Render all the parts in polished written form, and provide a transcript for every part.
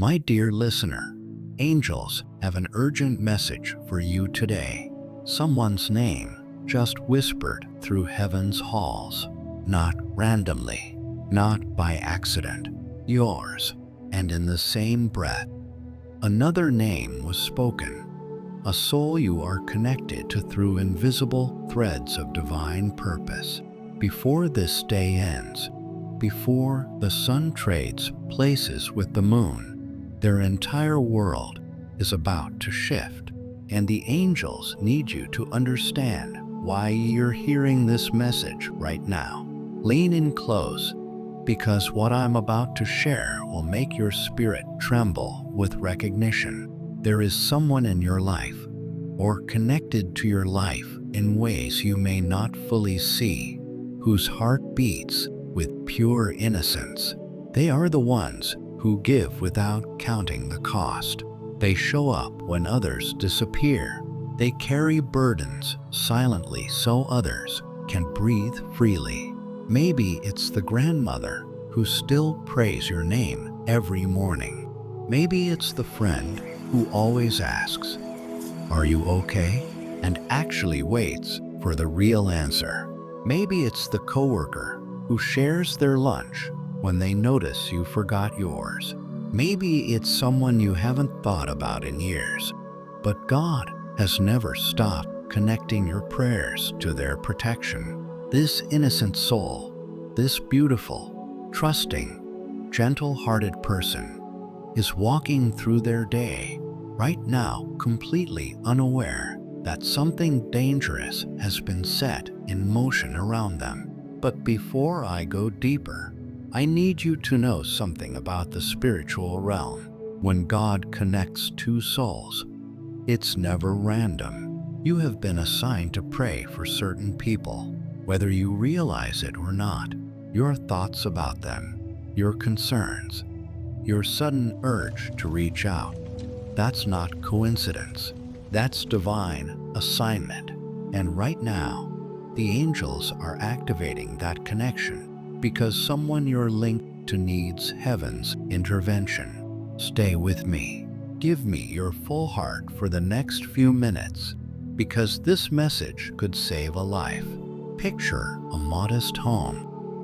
My dear listener, angels have an urgent message for you today. Someone's name just whispered through heaven's halls, not randomly, not by accident, yours. And in the same breath, another name was spoken, a soul you are connected to through invisible threads of divine purpose. Before this day ends, before the sun trades places with the moon, their entire world is about to shift, and the angels need you to understand why you're hearing this message right now. Lean in close, because what I'm about to share will make your spirit tremble with recognition. There is someone in your life, or connected to your life in ways you may not fully see, whose heart beats with pure innocence. They are the ones who give without counting the cost. They show up when others disappear. They carry burdens silently so others can breathe freely. Maybe it's the grandmother who still prays your name every morning. Maybe it's the friend who always asks, "Are you okay?" and actually waits for the real answer. Maybe it's the coworker who shares their lunch when they notice you forgot yours. Maybe it's someone you haven't thought about in years, but God has never stopped connecting your prayers to their protection. This innocent soul, this beautiful, trusting, gentle-hearted person is walking through their day right now completely unaware that something dangerous has been set in motion around them. But before I go deeper, I need you to know something about the spiritual realm. When God connects two souls, it's never random. You have been assigned to pray for certain people, whether you realize it or not. Your thoughts about them, your concerns, your sudden urge to reach out, that's not coincidence. That's divine assignment. And right now, the angels are activating that connection because someone you're linked to needs heaven's intervention. Stay with me. Give me your full heart for the next few minutes, because this message could save a life. Picture a modest home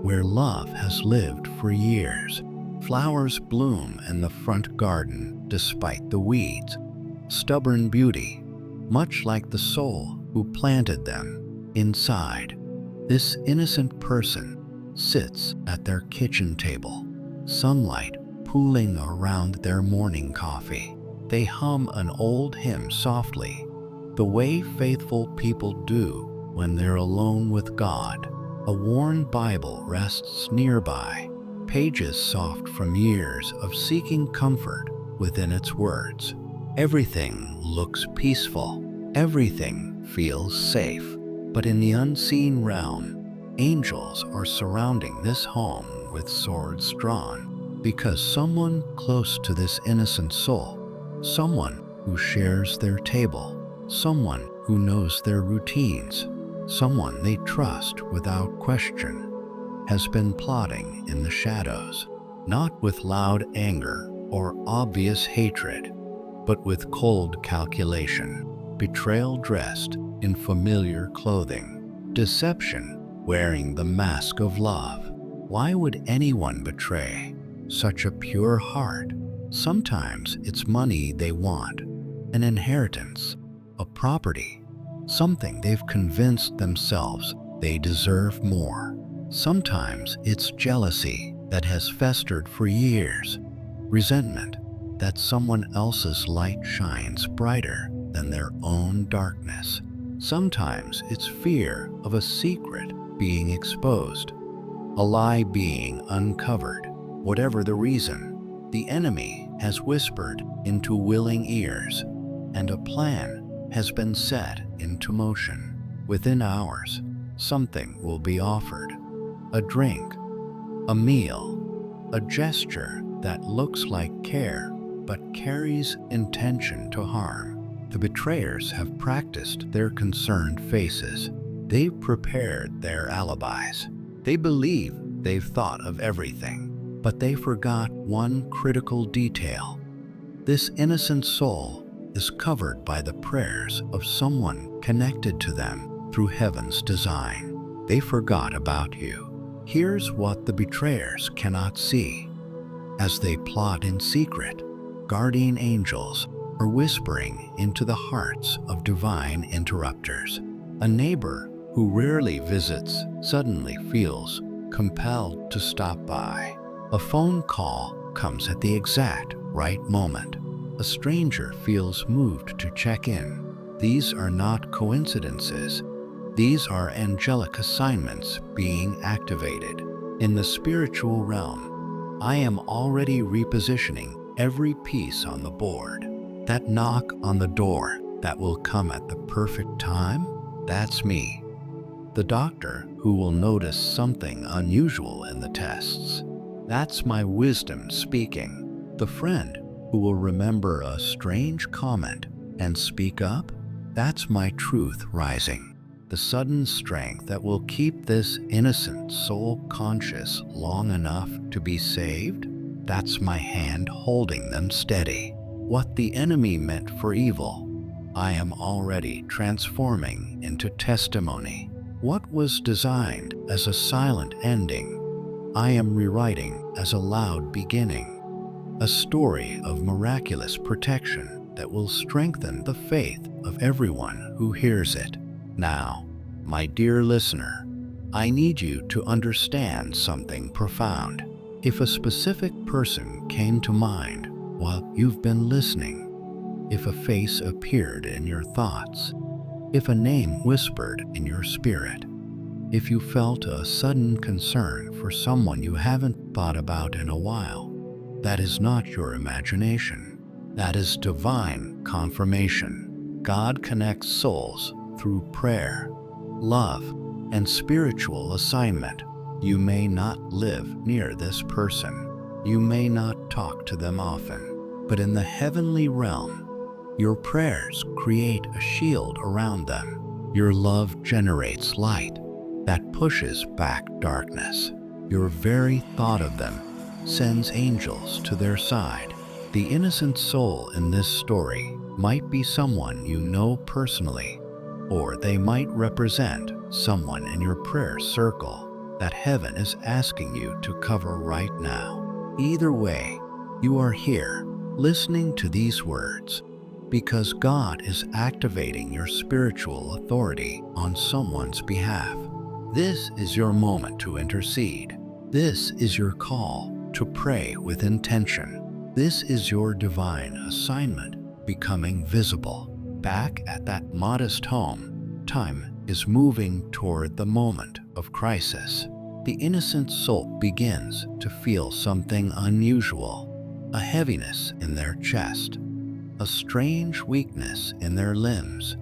where love has lived for years. Flowers bloom in the front garden despite the weeds. Stubborn beauty, much like the soul who planted them. Inside, this innocent person sits at their kitchen table, sunlight pooling around their morning coffee. They hum an old hymn softly, the way faithful people do when they're alone with God. A worn Bible rests nearby, pages soft from years of seeking comfort within its words. Everything looks peaceful, everything feels safe, but in the unseen realm, angels are surrounding this home with swords drawn, because someone close to this innocent soul, someone who shares their table, someone who knows their routines, someone they trust without question, has been plotting in the shadows, not with loud anger or obvious hatred, but with cold calculation, betrayal dressed in familiar clothing, deception wearing the mask of love. Why would anyone betray such a pure heart? Sometimes it's money they want, an inheritance, a property, something they've convinced themselves they deserve more. Sometimes it's jealousy that has festered for years, resentment that someone else's light shines brighter than their own darkness. Sometimes it's fear of a secret being exposed, a lie being uncovered. Whatever the reason, the enemy has whispered into willing ears, and a plan has been set into motion. Within hours, something will be offered: a drink, a meal, a gesture that looks like care but carries intention to harm. The betrayers have practiced their concerned faces. They've prepared their alibis. They believe they've thought of everything, but they forgot one critical detail. This innocent soul is covered by the prayers of someone connected to them through heaven's design. They forgot about you. Here's what the betrayers cannot see. As they plot in secret, guardian angels are whispering into the hearts of divine interrupters. A neighbor who rarely visits suddenly feels compelled to stop by. A phone call comes at the exact right moment. A stranger feels moved to check in. These are not coincidences. These are angelic assignments being activated. In the spiritual realm, I am already repositioning every piece on the board. That knock on the door that will come at the perfect time, that's me. The doctor who will notice something unusual in the tests, that's my wisdom speaking. The friend who will remember a strange comment and speak up, that's my truth rising. The sudden strength that will keep this innocent soul conscious long enough to be saved, that's my hand holding them steady. What the enemy meant for evil, I am already transforming into testimony. What was designed as a silent ending, I am rewriting as a loud beginning. A story of miraculous protection that will strengthen the faith of everyone who hears it. Now, my dear listener, I need you to understand something profound. If a specific person came to mind while you've been listening, if a face appeared in your thoughts, if a name whispered in your spirit, if you felt a sudden concern for someone you haven't thought about in a while, that is not your imagination. That is divine confirmation. God connects souls through prayer, love, and spiritual assignment. You may not live near this person. You may not talk to them often, but in the heavenly realm, your prayers create a shield around them. Your love generates light that pushes back darkness. Your very thought of them sends angels to their side. The innocent soul in this story might be someone you know personally, or they might represent someone in your prayer circle that heaven is asking you to cover right now. Either way, you are here listening to these words because God is activating your spiritual authority on someone's behalf. This is your moment to intercede. This is your call to pray with intention. This is your divine assignment becoming visible. Back at that modest home, time is moving toward the moment of crisis. The innocent soul begins to feel something unusual, a heaviness in their chest, a strange weakness in their limbs,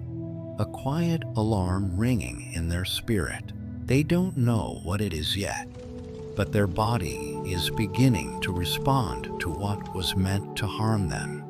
a quiet alarm ringing in their spirit. They don't know what it is yet, but their body is beginning to respond to what was meant to harm them.